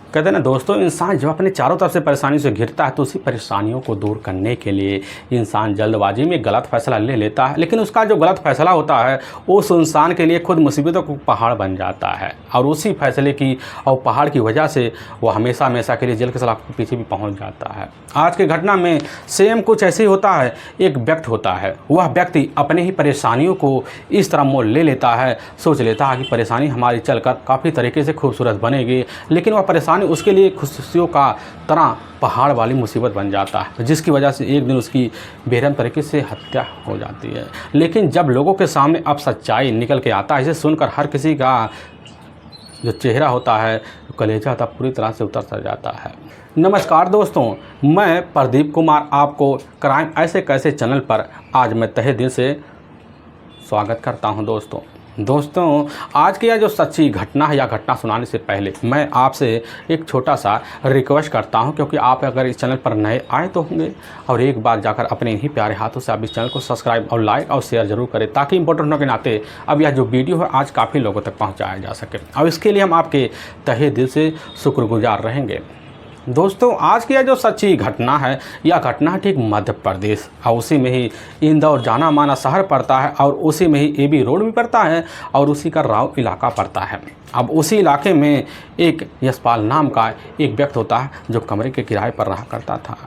कहते हैं ना दोस्तों, इंसान जब अपने चारों तरफ से परेशानी से घिरता है तो उसी परेशानियों को दूर करने के लिए इंसान जल्दबाजी में गलत फैसला ले लेता है। लेकिन उसका जो गलत फैसला होता है उस इंसान के लिए खुद मुसीबतों को पहाड़ बन जाता है और उसी फैसले की और पहाड़ की वजह से वो हमेशा हमेशा के लिए जेल के सलाख के पीछे भी पहुंच जाता है। आज की घटना में सेम कुछ ऐसे ही होता है। एक व्यक्ति होता है, वह व्यक्ति अपने ही परेशानियों को इस तरह मोल ले लेता है, सोच लेता है कि परेशानी हमारी चलकर काफ़ी तरीके से खूबसूरत बनेगी, लेकिन वह परेशानी उसके लिए खुशियों का तरह पहाड़ वाली मुसीबत बन जाता है, जिसकी वजह से एक दिन उसकी बेरहम तरीके से हत्या हो जाती है। लेकिन जब लोगों के सामने अब सच्चाई निकल के आता है, इसे सुनकर हर किसी का जो चेहरा होता है, कलेजा होता पूरी तरह से उतर सा जाता है। नमस्कार दोस्तों, मैं प्रदीप कुमार आपको क्राइम ऐसे कैसे चैनल पर आज मैं तहे दिल से स्वागत करता हूं। दोस्तों आज की यह जो सच्ची घटना है या घटना सुनाने से पहले मैं आपसे एक छोटा सा रिक्वेस्ट करता हूं, क्योंकि आप अगर इस चैनल पर नए आए तो होंगे और एक बार जाकर अपने ही प्यारे हाथों से आप इस चैनल को सब्सक्राइब और लाइक और शेयर जरूर करें, ताकि इंपॉर्टेंट होने के नाते अब यह जो वीडियो है आज काफ़ी लोगों तक पहुँचाया जा सके, और इसके लिए हम आपके तहे दिल से शुक्रगुजार रहेंगे। दोस्तों आज की यह जो सच्ची घटना है, यह घटना ठीक मध्य प्रदेश और उसी में ही इंदौर जाना माना शहर पड़ता है और उसी में ही एबी रोड भी पड़ता है और उसी का राव इलाका पड़ता है। अब उसी इलाके में एक यशपाल नाम का एक व्यक्ति होता है जो कमरे के किराए पर रहा करता था,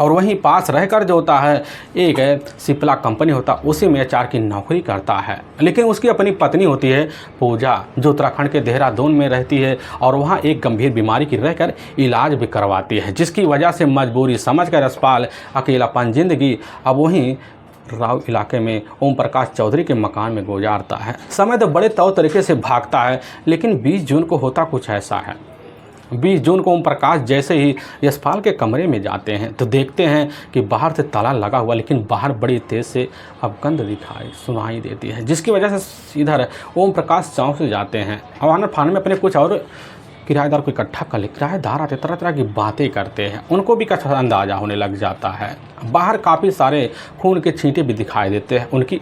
और वहीं पास रहकर जो होता है एक सिप्ला कंपनी होता है, उसी में एचआर की नौकरी करता है। लेकिन उसकी अपनी पत्नी होती है पूजा, जो उत्तराखंड के देहरादून में रहती है और वहाँ एक गंभीर बीमारी की रहकर इलाज भी करवाती है, जिसकी वजह से मजबूरी समझकर यशपाल अकेलापन जिंदगी अब वहीं राव इलाके में ओम प्रकाश चौधरी के मकान में गुजारता है। समय तो बड़े तौर तरीके से भागता है, लेकिन 20 जून को होता कुछ ऐसा है। 20 जून को ओम प्रकाश जैसे ही यशपाल के कमरे में जाते हैं तो देखते हैं कि बाहर से ताला लगा हुआ, लेकिन बाहर बड़ी तेज़ से अब गंध सुनाई देती है, जिसकी वजह से इधर ओम प्रकाश चौंक से जाते हैं और आनर फान में अपने कुछ और किराएदार को इकट्ठा कर ले। किराएदार आते तरह तरह की बातें करते हैं, उनको भी कुछ अंदाजा होने लग जाता है। बाहर काफ़ी सारे खून के छींटे भी दिखाई देते हैं, उनकी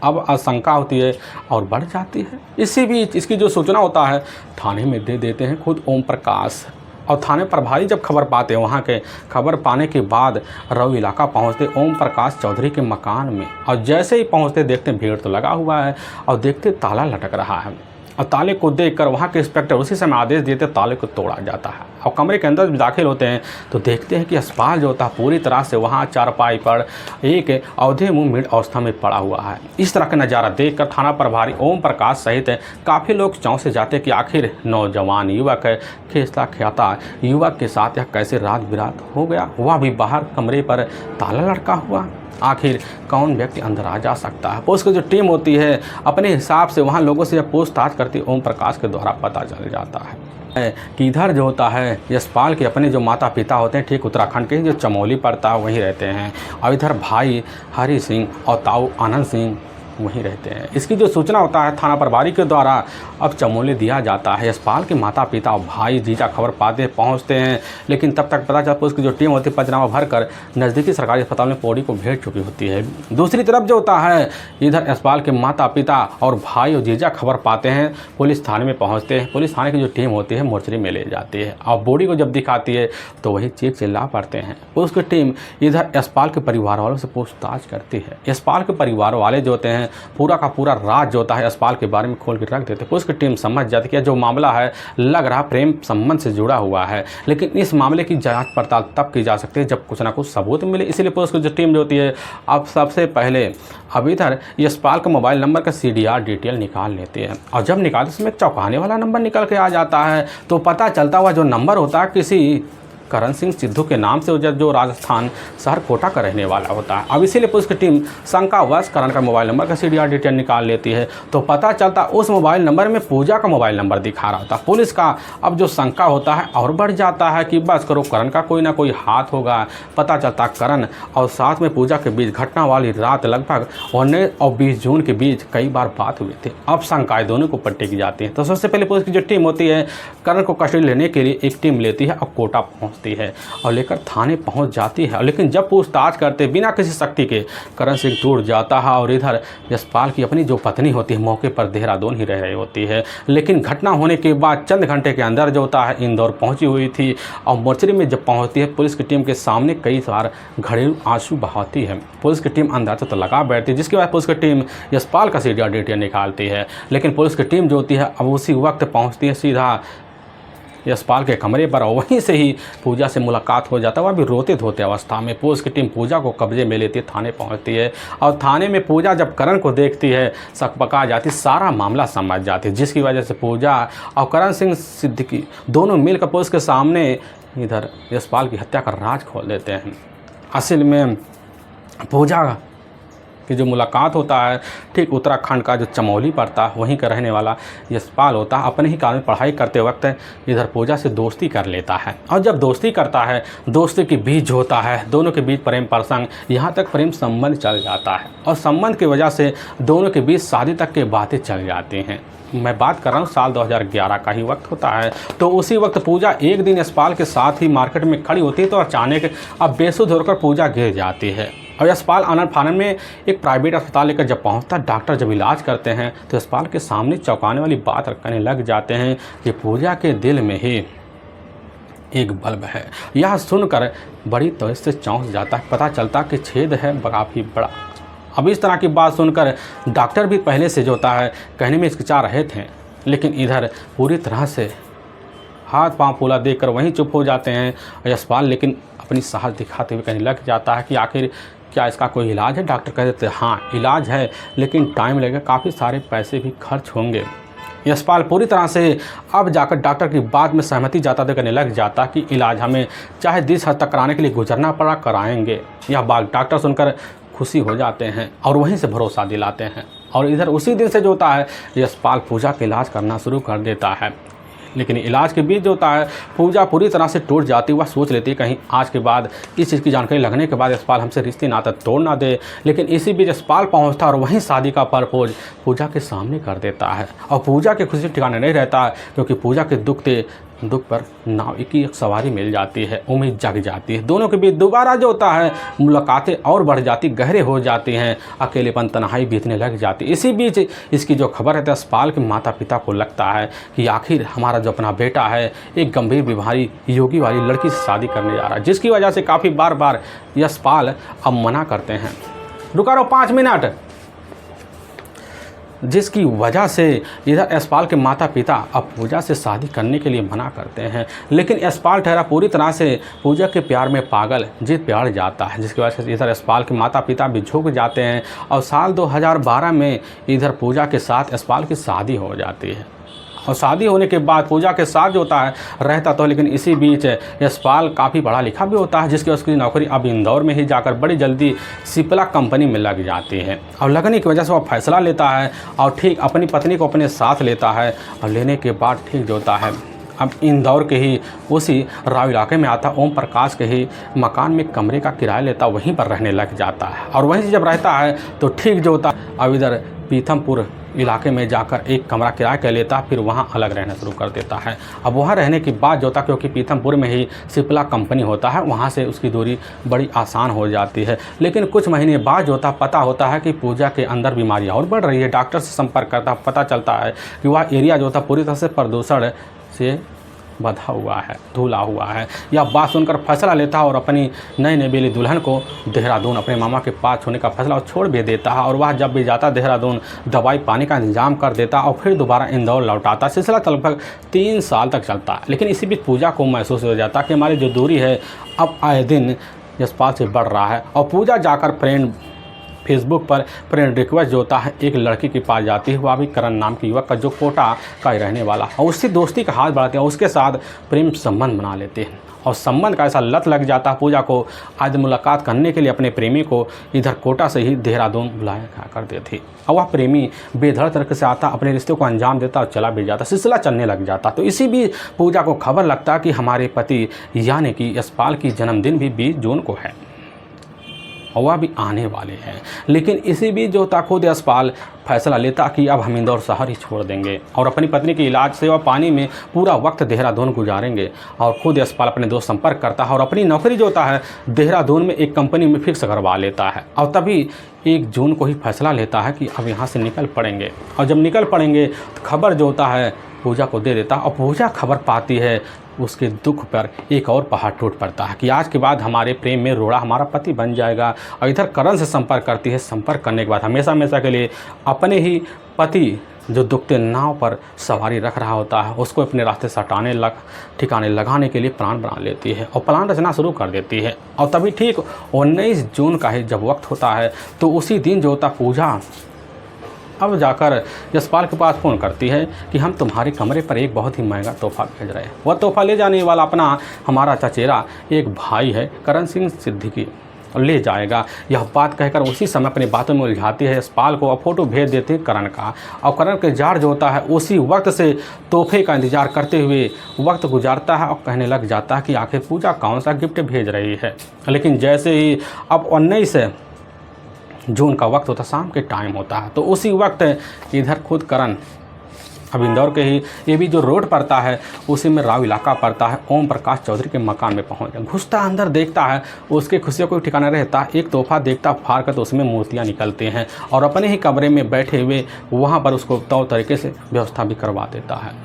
अब आशंका होती है और बढ़ जाती है। इसी बीच इसकी जो सूचना होता है थाने में दे देते हैं खुद ओम प्रकाश, और थाने प्रभारी जब खबर पाते हैं, वहाँ के खबर पाने के बाद राव इलाका पहुँचते ओम प्रकाश चौधरी के मकान में, और जैसे ही पहुँचते देखते भीड़ तो लगा हुआ है और देखते ताला लटक रहा है, और ताले को देखकर वहाँ के इंस्पेक्टर उसी समय आदेश देते ताले को तोड़ा जाता है। और कमरे के अंदर दाखिल होते हैं तो देखते हैं कि यशपाल जो होता है पूरी तरह से वहाँ चारपाई पर एक अवधे मुँह मीट अवस्था में पड़ा हुआ है। इस तरह का नज़ारा देखकर थाना प्रभारी ओम प्रकाश सहित काफ़ी लोग चौंक से जाते कि आखिर नौजवान युवक खेसला ख्याता युवक के साथ यह कैसे रात बिरात हो गया, वह भी बाहर कमरे पर ताला लटका हुआ। आखिर कौन व्यक्ति अंदर आ जा सकता है। पुलिस की जो टीम होती है अपने हिसाब से वहाँ लोगों से पूछताछ करती ओम प्रकाश के द्वारा पता चल जाता है कि इधर जो होता है यशपाल के अपने जो माता पिता होते हैं ठीक उत्तराखंड के जो चमोली पड़ता है वहीं रहते हैं, और इधर भाई हरि सिंह और ताऊ आनंद सिंह वहीं रहते हैं। इसकी जो सूचना होता है थाना प्रभारी के द्वारा अब चमोली दिया जाता है। यशपाल के माता पिता और भाई जीजा खबर पाते पहुंचते हैं, लेकिन तब तक पता चला पुलिस की जो टीम होती है पंचनामा भरकर नज़दीकी सरकारी अस्पताल में पौड़ी को भेज चुकी होती है। दूसरी तरफ जो होता है इधर यशपाल के माता पिता और भाई और जीजा खबर पाते हैं, पुलिस थाने में पहुँचते हैं। पुलिस थाने की जो टीम होती है मोर्चरी में ले जाती है और बॉडी को जब दिखाती है तो वही चीख चिल्ला पड़ते हैं। पुलिस की टीम इधर यशपाल के परिवार वालों से पूछताछ करती है। यशपाल के परिवार वाले जो होते हैं पूरा का पूरा राज जो होता है यशपाल के बारे में खोल के रख देते। पुलिस की टीम समझ जाती है कि जो मामला है लग रहा प्रेम संबंध से जुड़ा हुआ है, लेकिन इस मामले की जांच पड़ताल तब की जा सकती है जब कुछ ना कुछ सबूत मिले। इसीलिए पुलिस की जो टीम जो होती है अब सबसे पहले अब इधर यशपाल का मोबाइल नंबर का CDR डिटेल निकाल लेती है, और जब निकालते समय एक चौंकाने वाला नंबर निकल के आ जाता है। तो पता चलता हुआ जो नंबर होता है किसी करण सिंह सिद्धू के नाम से जो राजस्थान शहर कोटा का रहने वाला होता है। अब इसीलिए पुलिस की टीम शंकावश करण का मोबाइल नंबर का CDR डिटेल निकाल लेती है, तो पता चलता उस मोबाइल नंबर में पूजा का मोबाइल नंबर दिखा रहा होता। पुलिस का अब जो शंका होता है और बढ़ जाता है कि बस करो करण का कोई ना कोई हाथ होगा। पता चलता करण और साथ में पूजा के बीच घटना वाली रात लगभग 19 और 20 जून के बीच कई बार बात हुई थी। अब शंकाएं दोनों को पट्टी की जाती है। तो सबसे पहले पुलिस की जो टीम होती है करण को कस्टडी लेने के लिए एक टीम लेती है और कोटा पहुंचती है और लेकर थाने पहुंच जाती है। लेकिन जब पूछताछ करते बिना किसी शक्ति के करण सिंह टूट जाता है और इधर यशपाल की अपनी जो पत्नी होती है मौके पर देहरादून ही रह रही होती है। लेकिन घटना होने के बाद चंद घंटे के अंदर जो होता है इंदौर पहुँची हुई थी और मोर्चरी में जब पहुँचती है पुलिस की टीम के सामने कई बार घरेलू आंसू बहाती है। पुलिस की टीम अंदाजा तो लगा बैठती है, जिसके बाद पुलिस की टीम यशपाल का सीधा डिटेल निकालती है। लेकिन पुलिस की टीम जो होती है अब उसी वक्त पहुंचती है सीधा यशपाल के कमरे पर और वहीं से ही पूजा से मुलाकात हो जाता है। वह भी रोते धोते अवस्था में पुलिस की टीम पूजा को कब्जे में लेती है, थाने पहुंचती है और थाने में पूजा जब करण को देखती है सकपका जाती, सारा मामला समझ जाती है, जिसकी वजह से पूजा और करण सिंह सिद्दीकी दोनों मिलकर पुलिस के सामने इधर यशपाल की हत्या का राज खोल देते हैं। असल में पूजा की जो मुलाकात होता है ठीक उत्तराखंड का जो चमोली पड़ता है वहीं का रहने वाला यशपाल होता है। अपने ही कॉलेज में पढ़ाई करते वक्त इधर पूजा से दोस्ती कर लेता है और जब दोस्ती करता है दोस्ती के बीच जो होता है दोनों के बीच प्रेम प्रसंग, यहाँ तक प्रेम संबंध चल जाता है और संबंध की वजह से दोनों के बीच शादी तक की बातें चल जाती हैं। मैं बात कर रहा हूँ साल 2011 का ही वक्त होता है। तो उसी वक्त पूजा एक दिन यशपाल के साथ ही मार्केट में खड़ी होती है तो अचानक अब बेसुध होकर पूजा गिर जाती है और यशपाल आनंद फानन में एक प्राइवेट अस्पताल लेकर जब पहुंचता डॉक्टर जब इलाज करते हैं तो यशपाल के सामने चौंकाने वाली बात कहने लग जाते हैं कि पूजा के दिल में ही एक बल्ब है। यह सुनकर बड़ी तेजी से चौंक जाता है, पता चलता कि छेद है काफ़ी बड़ा। अब इस तरह की बात सुनकर डॉक्टर भी पहले से जो होता है कहने में हिचकिचा रहे थे, लेकिन इधर पूरी तरह से हाथ पांव फूला देखकर वहीं चुप हो जाते हैं यशपाल। लेकिन अपनी साहस दिखाते हुए कहने लग जाता है कि आखिर क्या इसका कोई इलाज है। डॉक्टर कह देते हैं हाँ इलाज है, लेकिन टाइम लगेगा, काफ़ी सारे पैसे भी खर्च होंगे। यशपाल पूरी तरह से अब जाकर डॉक्टर की बात में सहमति जाता कहने लग जाता कि इलाज हमें चाहे 20 हद तक कराने के लिए गुजरना पड़ा कराएंगे। यह बात डॉक्टर सुनकर खुशी हो जाते हैं और वहीं से भरोसा दिलाते हैं और इधर उसी दिन से जो होता है यशपाल पूजा का इलाज करना शुरू कर देता है। लेकिन इलाज के बीच जो होता है पूजा पूरी तरह से टूट जाती है। वह सोच लेती है कहीं आज के बाद इस चीज़ की जानकारी लगने के बाद यशपाल हमसे रिश्ते नाता तोड़ ना दे। लेकिन इसी बीच यशपाल पहुंचता और वहीं शादी का प्रपोज पूजा के सामने कर देता है और पूजा के खुशी ठिकाने नहीं रहता क्योंकि पूजा के दुख पर नाव की एक सवारी मिल जाती है, उम्मीद जग जाती है। दोनों के बीच दोबारा जो होता है मुलाकातें और बढ़ जाती, गहरे हो जाती हैं, अकेलेपन तन्हाई बीतने लग जाती। इसी बीच इसकी जो खबर है यशपाल के माता पिता को लगता है कि आखिर हमारा जो अपना बेटा है एक गंभीर बीमारी योगी वाली लड़की से शादी करने जा रहा है, जिसकी वजह से काफ़ी बार यशपाल अब मना करते हैं। रुका रहो 5 मिनट। जिसकी वजह से इधर यशपाल के माता पिता अब पूजा से शादी करने के लिए मना करते हैं। लेकिन यशपाल ठहरा पूरी तरह से पूजा के प्यार में पागल जिद प्यार जाता है, जिसकी वजह से इधर यशपाल के माता पिता भी झुक जाते हैं और साल 2012 में इधर पूजा के साथ यशपाल की शादी हो जाती है। और शादी होने के बाद पूजा के साथ जो होता है रहता तो, लेकिन इसी बीच यशपाल काफ़ी पढ़ा लिखा भी होता है, जिसकी उसकी नौकरी अब इंदौर में ही जाकर बड़ी जल्दी सिप्ला कंपनी में लग जाती है। और लगने की वजह से वह फैसला लेता है और ठीक अपनी पत्नी को अपने साथ लेता है और लेने के बाद ठीक जो होता है अब इंदौर के ही उसी राव इलाके में आता ओम प्रकाश के ही मकान में कमरे का किराया लेता, वहीं पर रहने लग जाता है। और वहीं से जब रहता है तो ठीक जो होता अब इधर पीथमपुर इलाके में जाकर एक कमरा किराया कर लेता, फिर वहाँ अलग रहना शुरू कर देता है। अब वहाँ रहने के बाद जो होता क्योंकि पीथमपुर में ही सिप्ला कंपनी होता है, वहाँ से उसकी दूरी बड़ी आसान हो जाती है। लेकिन कुछ महीने बाद जो होता पता होता है कि पूजा के अंदर बीमारी और बढ़ रही है। डॉक्टर से संपर्क करता पता चलता है कि वह एरिया जो होता पूरी तरह से प्रदूषण से बधा हुआ है, धुला हुआ है। यह बात सुनकर फैसला लेता है और अपनी नई नवेली दुल्हन को देहरादून अपने मामा के पास छोड़ने का फैसला छोड़ भी देता है। और वह जब भी जाता देहरादून दवाई पानी का इंतजाम कर देता और फिर दोबारा इंदौर लौटाता। सिलसिला लगभग 3 साल तक चलता है। लेकिन इसी बीच पूजा को महसूस हो जाता कि हमारी जो दूरी है अब आए दिन यशपाल से बढ़ रहा है। और पूजा जाकर फेसबुक पर फ्रेंड रिक्वेस्ट जो होता है एक लड़की के पास जाती है, वह भी करण नाम की युवक का जो कोटा का ही रहने वाला, और उससे दोस्ती का हाथ बढ़ाते हैं, उसके साथ प्रेम संबंध बना लेते हैं। और संबंध का ऐसा लत लग जाता है पूजा को आज मुलाकात करने के लिए अपने प्रेमी को इधर कोटा से ही देहरादून बुलाया कर देती। और वह प्रेमी बेधड़ तरीके से आता, अपने रिश्ते को अंजाम देता और चला भी जाता, सिलसिला चलने लग जाता। तो इसी भी पूजा को खबर लगता कि हमारे पति यानी कि यशपाल की जन्मदिन भी 20 जून को है। और वह भी आने वाले हैं। लेकिन इसी बीच जो था खुद यशपाल फैसला लेता कि अब हम इंदौर शहर ही छोड़ देंगे और अपनी पत्नी के इलाज सेवा पानी में पूरा वक्त देहरादून गुजारेंगे। और खुद यशपाल अपने दोस्त संपर्क करता है और अपनी नौकरी जो होता है देहरादून में एक कंपनी में फिक्स करवा लेता है। और तभी 1 जून को ही फैसला लेता है कि अब यहाँ से निकल पड़ेंगे। और जब निकल पड़ेंगे तो खबर जो होता है पूजा को दे देता है और पूजा खबर पाती है उसके दुख पर एक और पहाड़ टूट पड़ता है कि आज के बाद हमारे प्रेम में रोड़ा हमारा पति बन जाएगा। और इधर करण से संपर्क करती है। संपर्क करने के बाद हमेशा हमेशा के लिए अपने ही पति जो दुखते नाव पर सवारी रख रहा होता है उसको अपने रास्ते से ठिकाने लगाने के लिए प्लान बना लेती है और प्लान रचना शुरू कर देती है। और तभी ठीक 19 जून का ही जब वक्त होता है तो उसी दिन जो होता पूजा अब जाकर यशपाल के पास फ़ोन करती है कि हम तुम्हारे कमरे पर एक बहुत ही महंगा तोहफा भेज रहे हैं। वह तोहफा ले जाने वाला अपना हमारा चचेरा एक भाई है करण सिंह सिद्दीकी ले जाएगा। यह बात कहकर उसी समय अपनी बातों में उलझाती है यशपाल को और फोटो भेज देते हैं करण का। और करण के जार जो होता है उसी वक्त से तोहफे का इंतजार करते हुए वक्त गुजारता है और कहने लग जाता है कि आखिर पूजा कौन सा गिफ्ट भेज रही है। लेकिन जैसे ही अब 19 जून का वक्त होता शाम के टाइम होता है तो उसी वक्त इधर खुद करण अब इंदौर के ही ये भी जो रोड पड़ता है उसी में राव इलाका पड़ता है ओम प्रकाश चौधरी के मकान में पहुंच घुसता अंदर देखता है उसके खुशियों को ठिकाना रहता एक तोहफा देखता फाड़ कर तो उसमें मूर्तियां निकलती हैं और अपने ही कमरे में बैठे हुए वहां पर उसको तौर तरीके से व्यवस्था भी करवा देता है।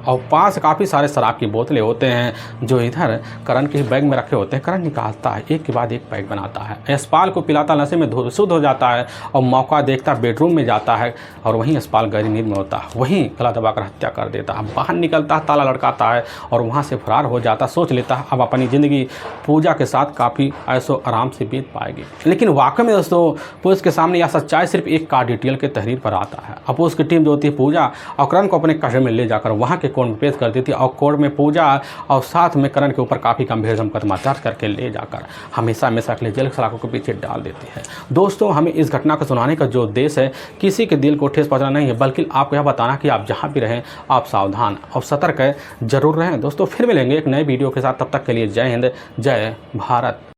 और पास काफ़ी सारे शराब की बोतलें होते हैं जो इधर करण के बैग में रखे होते हैं। करण निकालता है एक के बाद एक पैक बनाता है यशपाल को पिलाता नशे में शुद्ध हो जाता है और मौका देखता बेडरूम में जाता है और वहीं यशपाल गहरी नींद में होता है वहीं गला दबाकर हत्या कर देता है। बाहर निकलता है ताला लटकाता है और वहाँ से फरार हो जाता सोच लेता है अब अपनी ज़िंदगी पूजा के साथ काफ़ी ऐसो आराम से बीत पाएगी। लेकिन वाकई में दोस्तों पुलिस के सामने यह सच्चाई सिर्फ एक कार डिटेल के तहरीर पर आता है। अब उसकी टीम जो होती है पूजा और करण को अपने कस्टडी में ले जाकर वहाँ के कोर्ट में पेश कर देती है और कोर्ट में पूजा और साथ में करण के ऊपर काफ़ी गंभीर मुकदमा दर्ज करके ले जाकर हमेशा हमेशा के लिए जेल सलाखों के पीछे डाल देती है। दोस्तों हमें इस घटना को सुनाने का जो उद्देश्य है किसी के दिल को ठेस पहुंचाना नहीं है बल्कि आपको यह बताना कि आप जहां भी रहें आप सावधान और सतर्क जरूर रहें। दोस्तों फिर मिलेंगे एक नए वीडियो के साथ, तब तक के लिए जय हिंद जय भारत।